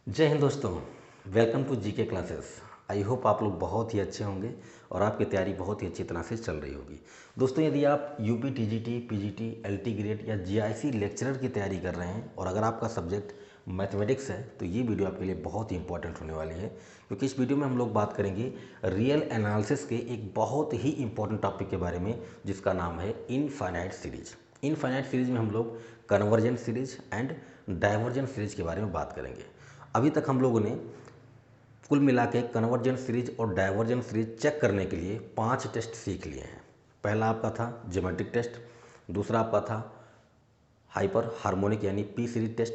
जय हिंद दोस्तों। Welcome to GK classes. I hope आप लोग बहुत ही अच्छे होंगे और आपकी तैयारी बहुत ही अच्छी तरह से चल रही होगी। दोस्तों, यदि आप UP TGT, PGT, LT grade या जीआईसी लेक्चरर की तैयारी कर रहे हैं और अगर आपका सब्जेक्ट मैथमेटिक्स है तो ये वीडियो आपके लिए बहुत ही इंपॉर्टेंट होने वाली है, क्योंकि इस वीडियो में हम लोग बात करेंगे रियल एनालिसिस के एक बहुत ही इंपॉर्टेंट टॉपिक के बारे में, जिसका नाम है इनफाइनाइट सीरीज। इनफाइनाइट सीरीज में हम लोग convergent series and divergent series के बारे में बात करेंगे। अभी तक हम लोगों ने कुल मिला के कन्वर्जेंट सीरीज और डाइवर्जेंट सीरीज चेक करने के लिए 5 टेस्ट सीख लिए हैं। पहला आपका था ज्योमेट्रिक टेस्ट, दूसरा आपका था हाइपर हार्मोनिक यानी पी सीरीज टेस्ट,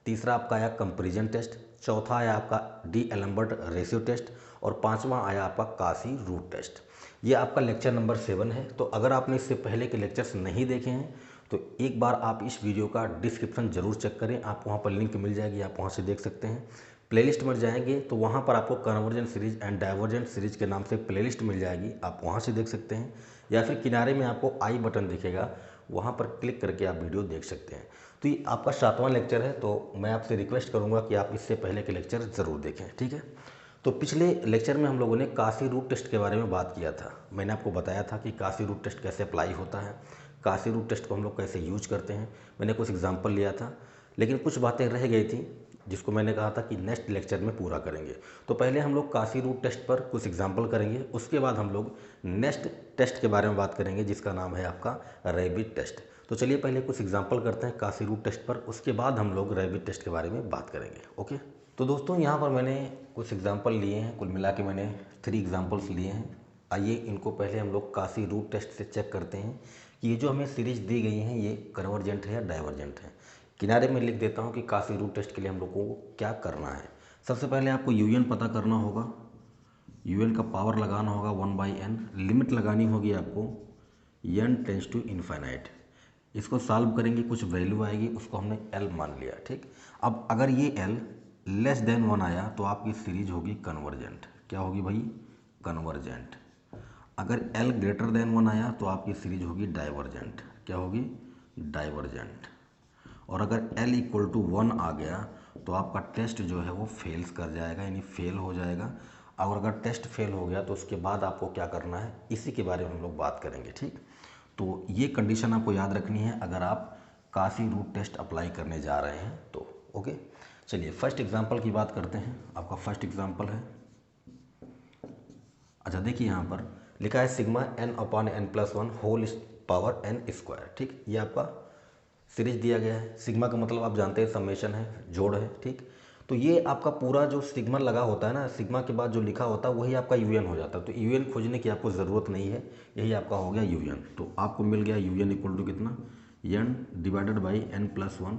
तीसरा आपका आया कंपैरिजन टेस्ट, चौथा आया आपका डी एलम्बर्ट रेशियो टेस्ट और पांचवा आया आपका कासी रूट टेस्ट। ये आपका लेक्चर नंबर 7 है। तो अगर आपने इससे पहले के लेक्चर्स नहीं देखे हैं तो एक बार आप इस वीडियो का डिस्क्रिप्शन जरूर चेक करें, आप वहाँ पर लिंक मिल जाएगी, आप वहाँ से देख सकते हैं। प्लेलिस्ट में जाएंगे तो वहाँ पर आपको convergent series and divergent series के नाम से प्लेलिस्ट मिल जाएगी, आप वहाँ से देख सकते हैं, या फिर किनारे में आपको आई बटन दिखेगा, वहाँ पर क्लिक करके आप वीडियो देख सकते हैं। तो ये आपका 7वां लेक्चर है, तो मैं आपसे रिक्वेस्ट करूँगा कि आप इससे पहले के लेक्चर ज़रूर देखें, ठीक है। तो पिछले लेक्चर में हम लोगों ने कासी रूट टेस्ट के बारे में बात किया था। मैंने आपको बताया था कि कासी रूट टेस्ट कैसे अप्लाई होता है, कासी रूट टेस्ट को हम लोग कैसे यूज करते हैं। मैंने कुछ एग्जांपल लिया था, लेकिन कुछ बातें रह गई थी जिसको मैंने कहा था कि नेक्स्ट लेक्चर में पूरा करेंगे। तो पहले हम लोग कासी रूट टेस्ट पर कुछ एग्जाम्पल करेंगे, उसके बाद हम लोग नेक्स्ट टेस्ट के बारे में बात करेंगे जिसका नाम है आपका रैबिट टेस्ट। तो चलिए पहले कुछ एग्जाम्पल करते हैं कासी रूट टेस्ट पर, उसके बाद हम लोग रैबिट टेस्ट के बारे में बात करेंगे। ओके, तो दोस्तों यहाँ पर मैंने कुछ एग्जाम्पल लिए हैं, कुल मिला के मैंने 3 एग्जाम्पल्स लिए हैं। आइए इनको पहले हम लोग कासी रूट टेस्ट से चेक करते हैं कि ये जो हमें सीरीज दी गई हैं ये कन्वर्जेंट है या डाइवर्जेंट है। किनारे में लिख देता हूँ कि कासी रूट टेस्ट के लिए हम लोग को क्या करना है। सबसे पहले आपको यूएन पता करना होगा, यूएन का पावर लगाना होगा 1/n, लिमिट लगानी होगी आपको n टेंस टू इनफाइनाइट। इसको सॉल्व करेंगे, कुछ वैल्यू आएगी, उसको हमने l मान लिया, ठीक। अब अगर ये l लेस देन 1 आया तो आपकी सीरीज होगी कन्वर्जेंट। क्या होगी भाई? कन्वर्जेंट। अगर l ग्रेटर देन 1 आया तो आपकी सीरीज होगी डाइवर्जेंट। क्या होगी? डाइवर्जेंट। और अगर l इक्वल टू 1 आ गया तो आपका टेस्ट जो है वो फेल्स कर जाएगा, यानी फेल हो जाएगा। और अगर टेस्ट फेल हो गया तो उसके बाद आपको क्या करना है, इसी के बारे में हम लोग बात करेंगे, ठीक। तो ये कंडीशन आपको याद रखनी है अगर आप कासी रूट टेस्ट अप्लाई करने जा रहे हैं तो। ओके, चलिए फर्स्ट एग्जांपल की बात करते हैं। आपका फर्स्ट एग्जांपल है, अच्छा देखिए यहाँ पर लिखा है sigma n/n+1 whole power n square, ठीक। ये आपका सीरीज दिया गया है। सिग्मा का मतलब आप जानते हैं समेशन है, जोड़ है, ठीक। तो ये आपका पूरा जो सिग्मा लगा होता है ना, सिग्मा के बाद जो लिखा होता है वही आपका यूएन हो जाता है। तो यूएन खोजने की आपको ज़रूरत नहीं है, यही आपका हो गया यूएन। तो आपको मिल गया यूएन इक्वल टू कितना, n divided by n+1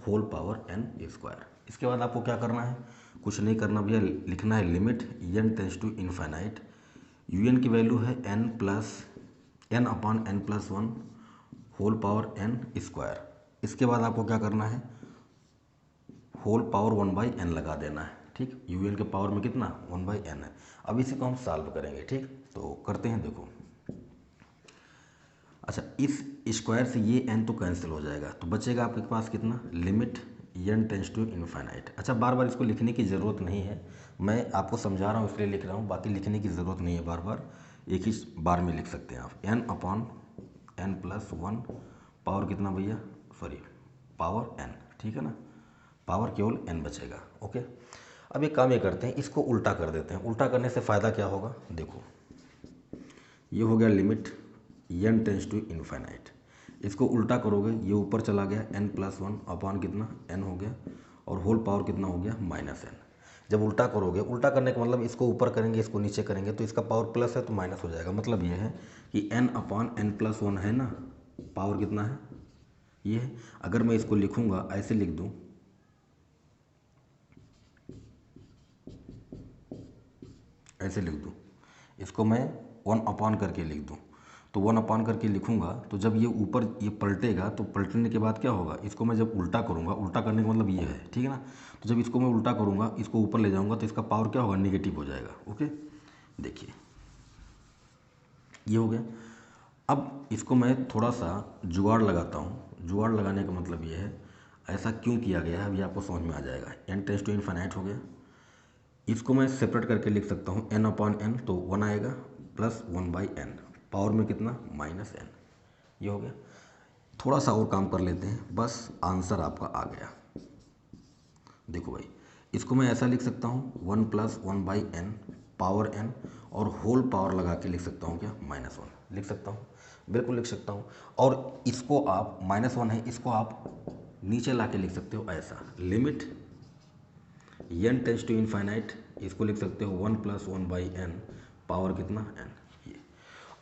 whole power n square. इसके बाद आपको क्या करना है, कुछ नहीं करना भैया, लिखना है limit n tends to infinite. U n की वैल्यू है n/n+1 whole power n square. इसके बाद आपको क्या करना है, होल पावर 1/n लगा देना है, ठीक। यूएन के पावर में कितना, 1/n है। अब इसी को हम सॉल्व करेंगे, ठीक। तो करते हैं, देखो। अच्छा, इस स्क्वायर से ये n तो कैंसिल हो जाएगा, तो बचेगा आपके पास कितना, limit n tends to infinite. अच्छा, बार बार इसको लिखने की ज़रूरत नहीं है, मैं आपको समझा रहा हूँ इसलिए लिख रहा हूँ, बाकी लिखने की ज़रूरत नहीं है, बार बार एक ही बार में लिख सकते हैं आप। n/n+1 पावर कितना भैया, सॉरी पावर n, ठीक है ना, पावर केवल n बचेगा। ओके, अब एक काम ये करते हैं, इसको उल्टा कर देते हैं। उल्टा करने से फ़ायदा क्या होगा, देखो ये हो गया limit n tends to infinite. इसको उल्टा करोगे ये ऊपर चला गया, n+1 अपॉन कितना, n हो गया, और होल पावर कितना हो गया, -n। जब उल्टा करोगे, उल्टा करने का मतलब इसको ऊपर करेंगे इसको नीचे करेंगे तो इसका पावर प्लस है तो माइनस हो जाएगा। मतलब ये है कि n/n+1 है ना, पावर कितना है, ये है। अगर मैं इसको लिखूंगा, ऐसे लिख दूं, ऐसे लिख दूं, इसको मैं 1 करके लिख दूं, तो 1 करके लिखूंगा तो जब ये ऊपर ये पलटेगा तो पलटने के बाद क्या होगा, इसको मैं जब उल्टा करूंगा, उल्टा करने का मतलब ये है, ठीक है ना। तो जब इसको मैं उल्टा करूंगा, इसको ऊपर ले जाऊंगा तो इसका पावर क्या होगा, निगेटिव हो जाएगा। ओके, देखिए ये हो गया। अब इसको मैं थोड़ा सा जुगाड़ लगाता हूँ। जुगाड़ लगाने का मतलब ये है, ऐसा क्यों किया गया है अभी आपको समझ में आ जाएगा। n टेंस टू इनफाइनाइट हो गया, इसको मैं सेपरेट करके लिख सकता हूँ n अपॉन n, तो 1 आएगा प्लस 1/n, पावर में कितना -n, ये हो गया। थोड़ा सा और काम कर लेते हैं, बस आंसर आपका आ गया। देखो भाई, इसको मैं ऐसा लिख सकता हूँ 1 + 1/n पावर n, और होल पावर लगा के लिख सकता हूँ क्या, -1 लिख सकता हूँ, बिल्कुल लिख सकता हूँ। और इसको आप -1 है, इसको आप नीचे ला के लिख सकते हो ऐसा, limit n tends to infinite, इसको लिख सकते हो 1 + 1/n पावर कितना n, ये।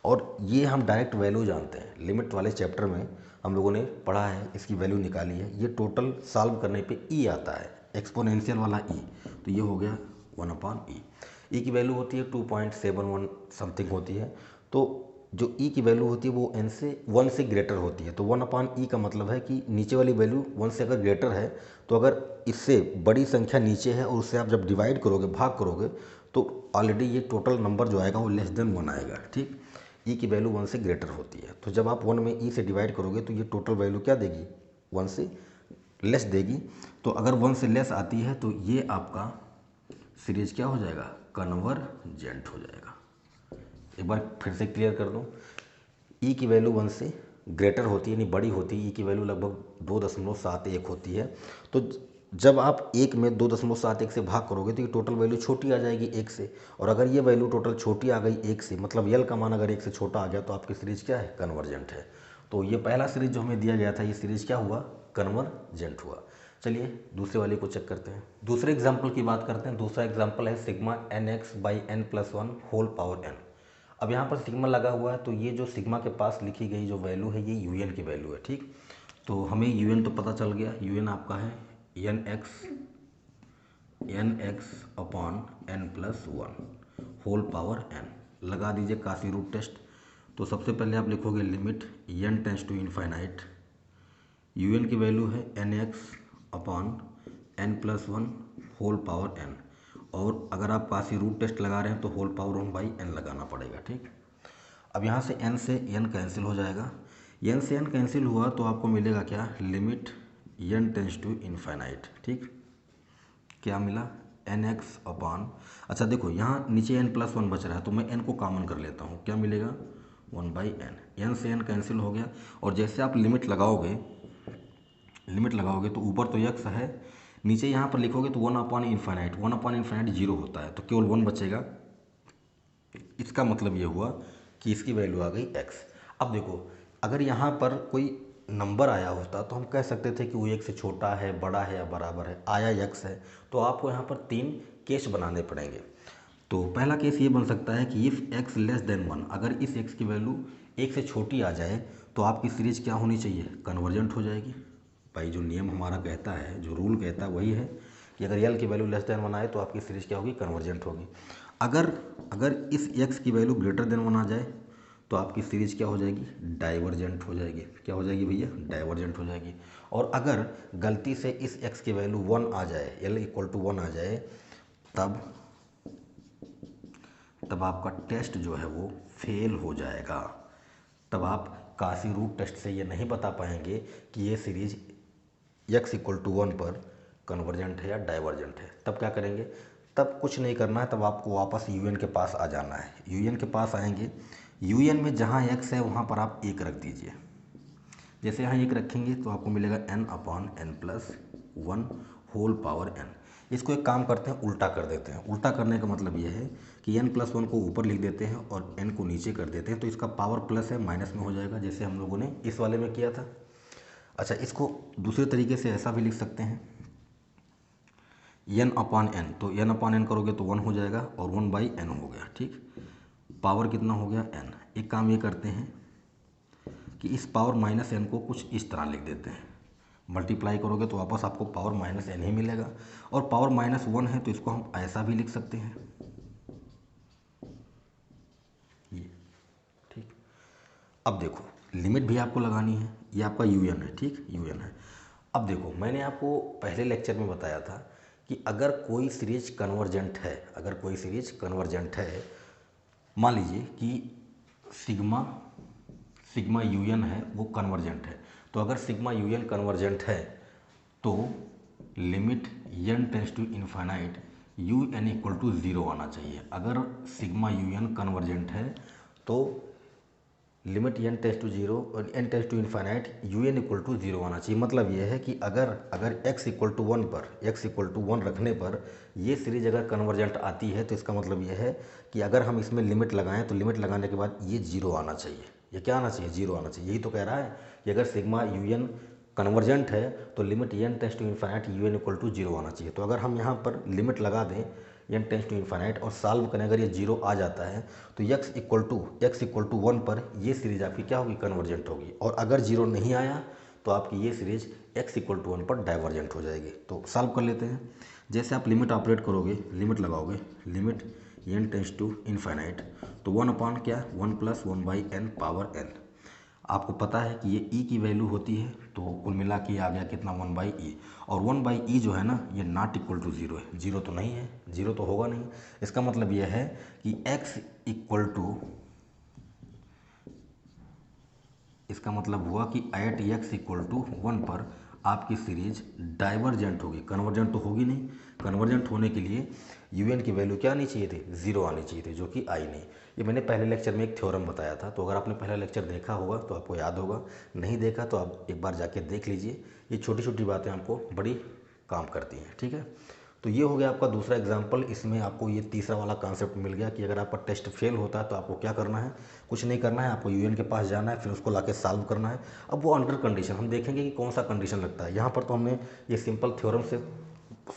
और ये हम डायरेक्ट वैल्यू जानते हैं, लिमिट वाले चैप्टर में हम लोगों ने पढ़ा है, इसकी वैल्यू निकाली है। ये टोटल सॉल्व करने पे ई आता है, एक्सपोनेंशियल वाला ई, तो ये हो गया 1/e। ई की वैल्यू होती है 2.71 समथिंग होती है, तो जो ई की वैल्यू होती है वो वन से ग्रेटर होती है। तो 1/e का मतलब है कि नीचे वाली वैल्यू 1 से अगर ग्रेटर है, तो अगर इससे बड़ी संख्या नीचे है और उससे आप जब डिवाइड करोगे, भाग करोगे, तो ऑलरेडी ये टोटल नंबर जो आएगा वो <1 आएगा, ठीक। ई की वैल्यू 1 से ग्रेटर होती है, तो जब आप 1 में ई से डिवाइड करोगे तो ये टोटल वैल्यू क्या देगी, 1 से लेस देगी। तो अगर 1 से लेस आती है तो ये आपका सीरीज क्या हो जाएगा, कन्वर्जेंट हो जाएगा। एक बार फिर से क्लियर कर दूं, ई की वैल्यू 1 से ग्रेटर होती है, यानी बड़ी होती है, ई की वैल्यू लगभग 2.71 होती है। तो जब आप 1 में 2.71 से भाग करोगे तो ये टोटल वैल्यू छोटी आ जाएगी 1 से, और अगर ये वैल्यू टोटल छोटी आ गई 1 से, मतलब यल का मान अगर 1 से छोटा आ गया, तो आपकी सीरीज क्या है, कन्वर्जेंट है। तो ये पहला सीरीज जो हमें दिया गया था, ये सीरीज क्या हुआ, कन्वर्जेंट हुआ। चलिए दूसरे वाले को चेक करते हैं, दूसरे एग्जाम्पल की बात करते हैं। दूसरा एग्जाम्पल है sigma nx/n+1 whole power n। अब यहाँ पर सिग्मा लगा हुआ है, तो ये जो सिग्मा के पास लिखी गई जो वैल्यू है, ये यूएन की वैल्यू है, ठीक। तो हमें यूएन तो पता चल गया, यूएन आपका है nx/n+1 होल पावर n। लगा दीजिए काशी रूट टेस्ट। तो सबसे पहले आप लिखोगे limit n tends to infinite, u n की वैल्यू है nx/n+1 होल पावर n, और अगर आप काशी रूट टेस्ट लगा रहे हैं तो होल पावर 1/n लगाना पड़ेगा, ठीक। अब यहाँ से n से n कैंसिल हो जाएगा, n से n कैंसिल हुआ तो आपको मिलेगा क्या, limit n tends to infinite, ठीक। क्या मिला, nx अपॉन, अच्छा देखो यहाँ नीचे n+1 बच रहा है, तो मैं n को कॉमन कर लेता हूँ, क्या मिलेगा, 1/n। n से n कैंसिल हो गया, और जैसे आप लिमिट लगाओगे तो ऊपर तो x है, नीचे यहाँ पर लिखोगे तो 1/इनफाइनाइट, 1/इनफाइनाइट 0 होता है, तो केवल 1 बचेगा। इसका मतलब ये हुआ कि इसकी वैल्यू आ गई x। अब देखो, अगर यहाँ पर कोई नंबर आया होता तो हम कह सकते थे कि वो 1 से छोटा है, बड़ा है या बराबर है, आया x है, तो आपको यहाँ पर 3 केस बनाने पड़ेंगे। तो पहला केस ये बन सकता है कि इफ़ x <1, अगर इस x की वैल्यू 1 से छोटी आ जाए तो आपकी सीरीज क्या होनी चाहिए, कन्वर्जेंट हो जाएगी। भाई जो नियम हमारा कहता है, जो रूल कहता है वही है कि अगर यल की वैल्यू <1 आए तो आपकी सीरीज क्या होगी, कन्वर्जेंट होगी। अगर इस x की वैल्यू <1 आ जाए तो आपकी सीरीज क्या हो जाएगी, डाइवर्जेंट हो जाएगी। क्या हो जाएगी भैया, डाइवर्जेंट हो जाएगी। और अगर गलती से इस x की वैल्यू 1 आ जाए, l = 1 आ जाए, तब आपका टेस्ट जो है वो फेल हो जाएगा। तब आप काशी रूट टेस्ट से ये नहीं बता पाएंगे कि ये सीरीज x = 1 पर कन्वर्जेंट है या डाइवर्जेंट है। तब क्या करेंगे, तब कुछ नहीं करना है, तब आपको वापस यूएन के पास आ जाना है। यूएन के पास आएंगे, यूएन में जहाँ x है वहाँ पर आप 1 रख दीजिए। जैसे यहाँ 1 रखेंगे तो आपको मिलेगा n/n+1 होल पावर n। इसको एक काम करते हैं, उल्टा कर देते हैं। उल्टा करने का मतलब ये है कि n+1 को ऊपर लिख देते हैं और n को नीचे कर देते हैं, तो इसका पावर प्लस है, माइनस में हो जाएगा, जैसे हम लोगों ने इस वाले में किया था। अच्छा, इसको दूसरे तरीके से ऐसा भी लिख सकते हैं, n/n, तो n/n करोगे तो 1 हो जाएगा और 1/n हो गया, ठीक। पावर कितना हो गया, n। एक काम ये करते हैं कि इस पावर -n को कुछ इस तरह लिख देते हैं, मल्टीप्लाई करोगे तो वापस आपको पावर -n ही मिलेगा, और पावर -1 है तो इसको हम ऐसा भी लिख सकते हैं, ये, ठीक। अब देखो, लिमिट भी आपको लगानी है, ये आपका यूएन है, ठीक, यूएन है। अब देखो, मैंने आपको पहले लेक्चर में बताया था कि अगर कोई सीरीज कन्वर्जेंट है, मान लीजिए कि सिग्मा यूएन है वो कन्वर्जेंट है, तो अगर सिग्मा यूएन कन्वर्जेंट है तो limit n tends to infinite u n equal to 0 आना चाहिए। अगर सिग्मा यू एन कन्वर्जेंट है तो लिमिट n टेंस टू 0 और n tends to infinite u n equal to 0 आना चाहिए। मतलब ये है कि अगर x इक्वल टू 1 पर x इक्वल टू 1 रखने पर ये सीरीज अगर कन्वर्जेंट आती है तो इसका मतलब ये है कि अगर हम इसमें लिमिट लगाएं तो लिमिट लगाने के बाद ये 0 आना चाहिए। ये क्या आना चाहिए? 0 आना चाहिए। यही तो कह रहा है कि अगर सिग्मा यू एन कन्वर्जेंट है तो limit n tends to infinite u n equal to 0 आना चाहिए। तो अगर हम यहाँ पर लिमिट लगा दें n टेंस टू इन्फाइनाइट और सॉल्व करें, अगर ये 0 आ जाता है तो x इक्वल टू 1 पर ये सीरीज आपकी क्या होगी? कन्वर्जेंट होगी। और अगर 0 नहीं आया तो आपकी ये सीरीज x इक्वल टू 1 पर डाइवर्जेंट हो जाएगी। तो सॉल्व कर लेते हैं। जैसे आप लिमिट ऑपरेट करोगे, लिमिट लगाओगे, limit n tends to infinite, तो 1 अपॉन क्या? 1 प्लस 1/n पावर n। आपको पता है कि ये e की वैल्यू होती है, तो कुल मिला के आ गया कितना? 1/e। और 1/e जो है ना, ये नॉट इक्वल टू 0 है। 0 तो नहीं है, 0 तो होगा नहीं। इसका मतलब ये है कि x इक्वल टू, इसका मतलब हुआ कि एट x इक्वल टू 1 पर आपकी सीरीज डाइवर्जेंट होगी। कन्वर्जेंट तो होगी नहीं। कन्वर्जेंट होने के लिए यू एन की वैल्यू क्या आनी चाहिए थी? 0 आनी चाहिए थी, जो कि आई नहीं। ये मैंने पहले लेक्चर में एक थ्योरम बताया था, तो अगर आपने पहला लेक्चर देखा होगा तो आपको याद होगा, नहीं देखा तो आप एक बार जाके देख लीजिए। ये छोटी छोटी बातें आपको बड़ी काम करती हैं, ठीक है। तो ये हो गया आपका दूसरा एग्जाम्पल। इसमें आपको ये तीसरा वाला कॉन्सेप्ट मिल गया कि अगर आपका टेस्ट फेल होता है तो आपको क्या करना है? कुछ नहीं करना है, आपको यूएन के पास जाना है, फिर उसको लाके सॉल्व करना है। अब वो अंडर कंडीशन हम देखेंगे कि कौन सा कंडीशन लगता है। यहाँ पर तो हमने ये सिंपल थ्योरम से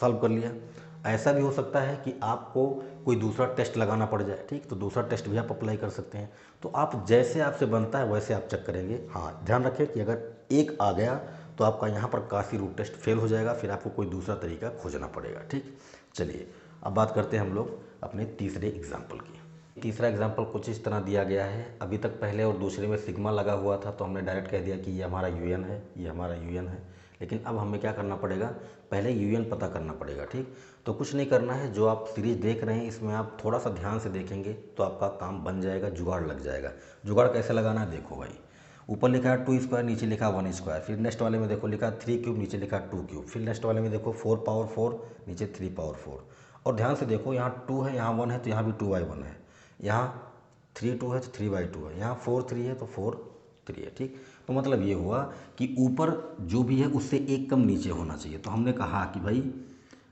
सॉल्व कर लिया। ऐसा भी हो सकता है कि आपको कोई दूसरा टेस्ट लगाना पड़ जाए, ठीक, तो दूसरा टेस्ट भी आप अप्लाई कर सकते हैं। तो आप जैसे आपसे बनता है वैसे आप चेक करेंगे। हाँ, ध्यान रखें कि अगर एक आ गया तो आपका यहाँ पर काशी रूट टेस्ट फेल हो जाएगा, फिर आपको कोई दूसरा तरीका खोजना पड़ेगा, ठीक। चलिए अब बात करते हैं हम लोग अपने तीसरे एग्जाम्पल की। तीसरा एग्जाम्पल कुछ इस तरह दिया गया है। अभी तक पहले और दूसरे में सिग्मा लगा हुआ था, तो हमने डायरेक्ट कह दिया कि ये हमारा यूएन है, ये हमारा यूएन है। लेकिन अब हमें क्या करना पड़ेगा? पहले यूएन पता करना पड़ेगा, ठीक। तो कुछ नहीं करना है, जो आप सीरीज देख रहे हैं इसमें आप थोड़ा सा ध्यान से देखेंगे तो आपका काम बन जाएगा, जुगाड़ लग जाएगा। जुगाड़ कैसे लगाना है देखो भाई। ऊपर लिखा है 2 स्क्वायर, नीचे लिखा 1 स्क्वायर। फिर नेक्स्ट वाले में देखो लिखा 3 क्यूब, नीचे लिखा 2 क्यूब। फिर नेक्स्ट वाले में देखो 4 पावर 4, नीचे 3 पावर 4। और ध्यान से देखो, यहाँ 2 है, यहाँ 1 है, तो यहाँ भी 2/1 है। यहाँ 3 2 है तो 3/2 है। यहाँ 4 3 है तो 4 3 है, ठीक। तो मतलब ये हुआ कि ऊपर जो भी है उससे एक कम नीचे होना चाहिए। तो हमने कहा कि भाई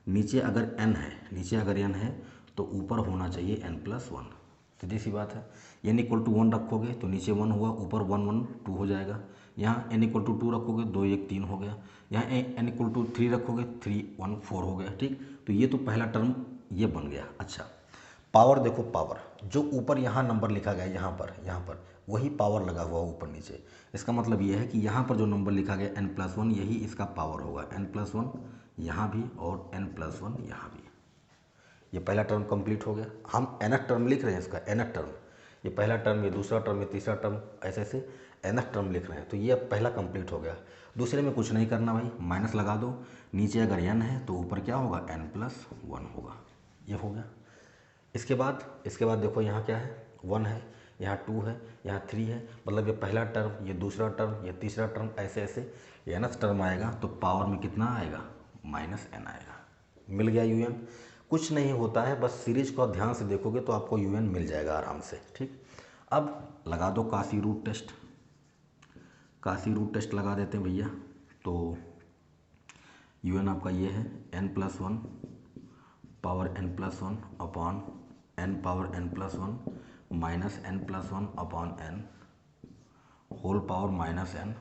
नीचे अगर n है, नीचे अगर n है तो ऊपर होना चाहिए n+1। सीधी सी बात है। n इक्वल टू 1 रखोगे तो नीचे 1 हुआ, ऊपर 1 1 2 हो जाएगा। यहाँ n इक्वल टू 2 रखोगे 2 1 3 हो गया। यहाँ n इक्वल टू 3 रखोगे 3 1 4 हो गया, ठीक। तो ये तो पहला टर्म ये बन गया। अच्छा, पावर देखो, पावर जो ऊपर यहाँ नंबर लिखा गया यहाँ पर वही पावर लगा हुआ ऊपर नीचे। इसका मतलब ये है कि यहाँ पर जो नंबर लिखा गया n+1 यही इसका पावर होगा। n+1 यहाँ भी और n+1 यहाँ भी। ये पहला टर्म कंप्लीट हो गया। हम nth टर्म लिख रहे हैं इसका, nth टर्म। ये पहला टर्म, ये दूसरा टर्म, ये तीसरा टर्म, ऐसे ऐसे nth टर्म लिख रहे हैं। तो ये अब पहला कंप्लीट हो गया। दूसरे में कुछ नहीं करना भाई, माइनस लगा दो। नीचे अगर n है तो ऊपर क्या होगा? n+1 होगा। ये हो गया। इसके बाद देखो यहाँ क्या है? 1 है, यहाँ 2 है, यहाँ 3 है। मतलब ये पहला टर्म, ये दूसरा टर्म, ये तीसरा टर्म, ऐसे ऐसे ये nth टर्म आएगा तो पावर में कितना आएगा? -n आएगा। मिल गया यूएन। कुछ नहीं होता है, बस सीरीज को ध्यान से देखोगे तो आपको यूएन मिल जाएगा आराम से, ठीक। अब लगा दो Cauchy root test. Cauchy root test लगा देते हैं भैया। तो यूएन आपका ये है n+1 power n+1 upon n power n+1 minus n+1 upon n whole power -n।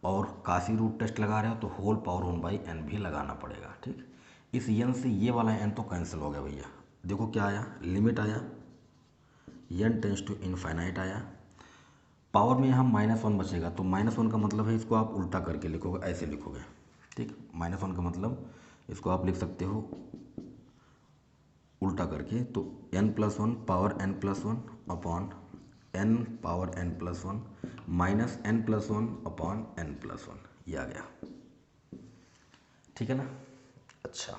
और काशी रूट टेस्ट लगा रहे हो तो होल पावर 1/n भी लगाना पड़ेगा, ठीक। इस n से ये वाला n तो कैंसिल हो गया भैया। देखो क्या आया? लिमिट आया, n टेंस टू इनफाइनाइट आया। पावर में यहाँ -1 बचेगा, तो -1 का मतलब है इसको आप उल्टा करके लिखोगे, ऐसे लिखोगे, ठीक। -1 का मतलब इसको आप लिख सकते हो उल्टा करके। तो n+1 power n+1 upon n power n+1 minus n+1 upon n+1, ये आ गया, ठीक है ना। अच्छा,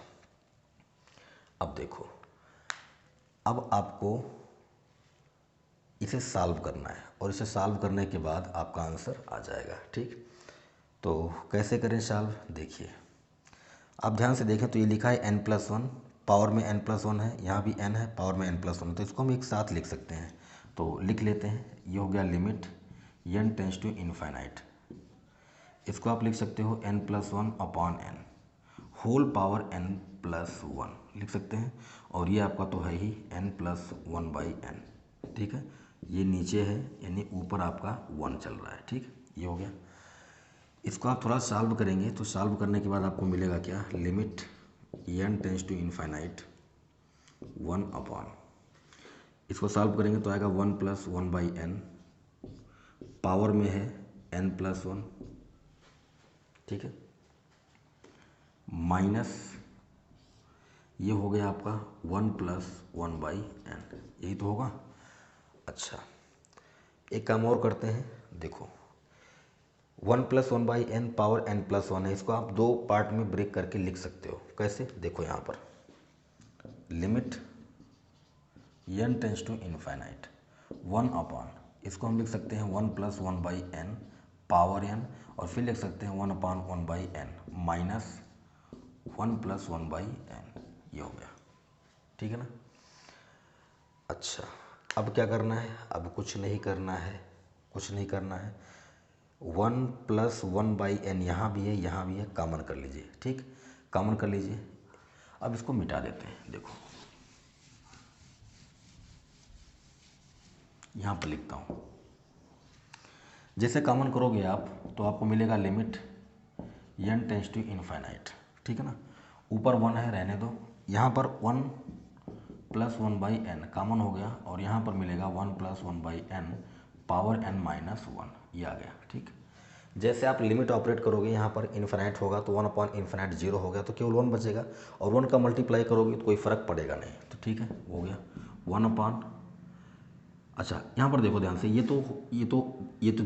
अब देखो, अब आपको इसे सॉल्व करना है और इसे सॉल्व करने के बाद आपका आंसर आ जाएगा, ठीक। तो कैसे करें सॉल्व? देखिए, आप ध्यान से देखें तो ये लिखा है n+1, पावर में n+1 है, यहाँ भी n है, पावर में n+1, तो इसको हम एक साथ लिख सकते हैं। तो लिख लेते हैं, ये हो गया limit n tends to infinite. इसको आप लिख सकते हो n+1/n होल पावर n+1 लिख सकते हैं। और ये आपका तो है ही n+1/n, ठीक है। ये नीचे है यानी ऊपर आपका 1 चल रहा है, ठीक है। ये हो गया। इसको आप थोड़ा सॉल्व करेंगे तो सॉल्व करने के बाद आपको मिलेगा क्या, limit n tends to infinite 1/, इसको सॉल्व करेंगे तो आएगा 1+1/n, पावर में है n+1, ठीक है, माइनस ये हो गया आपका 1+1/n, यही तो होगा। अच्छा, एक काम और करते हैं, देखो 1+1/n पावर n+1 है, इसको आप दो पार्ट में ब्रेक करके लिख सकते हो। कैसे, देखो यहाँ पर limit n tends to infinite 1/, इसको हम लिख सकते हैं 1+1/n पावर n, और फिर लिख सकते हैं 1/1/n माइनस 1+1/n, ये हो गया, ठीक है ना। अच्छा, अब क्या करना है, अब कुछ नहीं करना है, कुछ नहीं करना है। 1+1/n यहाँ भी है, यहाँ भी है, कॉमन कर लीजिए, ठीक, कॉमन कर लीजिए। अब इसको मिटा देते हैं, देखो यहाँ पर लिखता हूँ। जैसे कॉमन करोगे आप तो आपको मिलेगा limit n tends to infinite, ठीक है ना। ऊपर 1 है, रहने दो, यहाँ पर 1+1/n कॉमन हो गया, और यहाँ पर मिलेगा 1+1/n पावर n - 1, ये आ गया, ठीक। जैसे आप लिमिट ऑपरेट करोगे यहाँ पर इन्फिनाइट होगा तो 1/∞ 0 हो गया, तो केवल 1 बचेगा, और 1 का मल्टीप्लाई करोगे तो कोई फ़र्क पड़ेगा नहीं, तो ठीक है, हो गया 1/। अच्छा, यहाँ पर देखो ध्यान से, ये तो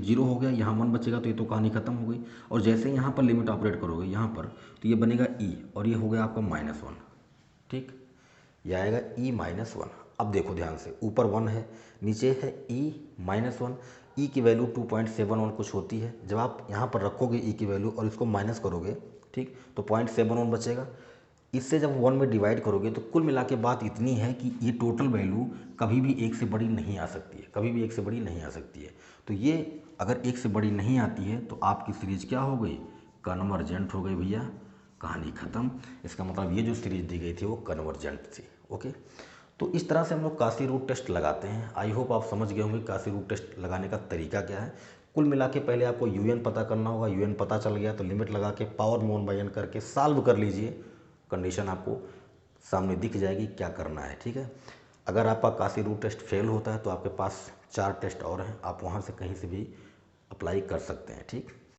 0 हो गया, यहाँ 1 बचेगा, तो ये तो कहानी खत्म हो गई। और जैसे यहाँ पर लिमिट ऑपरेट करोगे यहाँ पर, तो ये बनेगा e, और ये हो गया आपका -1, ठीक, ये आएगा e -1। अब देखो ध्यान से, ऊपर 1 है, नीचे है e -1, e की वैल्यू 2.71 कुछ होती है। जब आप यहाँ पर रखोगे e की वैल्यू और इसको माइनस करोगे, ठीक, तो 0.71 बचेगा। इससे जब 1 में डिवाइड करोगे तो कुल मिला के बात इतनी है कि ये टोटल वैल्यू कभी भी 1 से बड़ी नहीं आ सकती है, कभी भी 1 से बड़ी नहीं आ सकती है। तो ये अगर 1 से बड़ी नहीं आती है तो आपकी सीरीज क्या हो गई, कन्वर्जेंट हो गई भैया, कहानी ख़त्म। इसका मतलब ये जो सीरीज दी गई थी वो कन्वर्जेंट थी, ओके। तो इस तरह से हम लोग काशी रूट टेस्ट लगाते हैं। आई होप आप समझ गए होंगे काशी रूट टेस्ट लगाने का तरीका क्या है। कुल मिला के पहले आपको un पता करना होगा, un पता चल गया तो लिमिट लगा के पावर में 1/n करके सॉल्व कर लीजिए, कंडीशन आपको सामने दिख जाएगी क्या करना है, ठीक है। अगर आपका काशी रूट टेस्ट फेल होता है तो आपके पास 4 टेस्ट और हैं, आप वहाँ से कहीं से भी अप्लाई कर सकते हैं, ठीक।